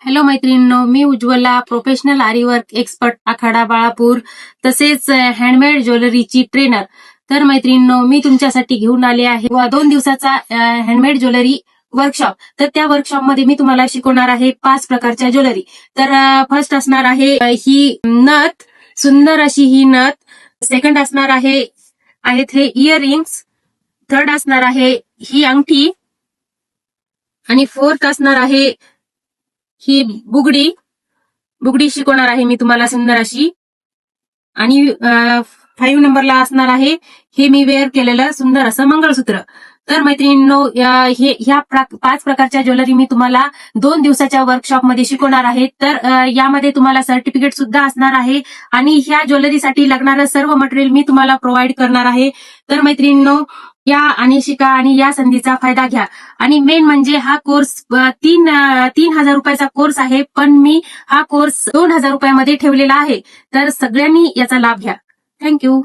Hello मैत्रिणींनो, मी Ujjwala, professional aari work expert, Akhada Balapur, तसेच handmade ज्वेलरीची trainer. तर मैत्रिणींनो, मी तुमच्यासाठी घेऊन आले आहे 2 दिवसाचा हँडमेड ज्वेलरी वर्कशॉप. तर त्या वर्कशॉपमध्ये मी तुम्हाला शिकवणार आहे 5 प्रकारच्या ज्वेलरी. तर फर्स्ट असणार आहे ही नथ, सुंदर अशी ही नथ. सेकंड असणार आहेत हे इयरिंग्स. थर्ड असणार आहे ही अंगठी. आणि फोर्थ असणार आहे ही बुगडी शिकवणार आहे मी तुम्हाला सुंदर अशी. आणि 5 नंबरला असणार आहे हे मी वेअर केलेलं सुंदर असं मंगळसूत्र. तर मैत्रिणींनो, ह्या 5 प्रकारच्या ज्वेलरी मी तुम्हाला 2 दिवसाच्या वर्कशॉपमध्ये शिकवणार आहे. तर यामध्ये तुम्हाला सर्टिफिकेट सुद्धा असणार आहे आणि ह्या ज्वेलरीसाठी लागणारं सर्व मटेरियल मी तुम्हाला प्रोव्हाइड करणार आहे. तर मैत्रिणींनो, या आणि शिका आणि या संधीचा फायदा घ्या. आणि मेन म्हणजे हा कोर्स 3,000 रुपयाचा कोर्स आहे, पण मी हा कोर्स 2,000 रुपयामध्ये ठेवलेला आहे. तर सगळ्यांनी याचा लाभ घ्या. थँक्यू.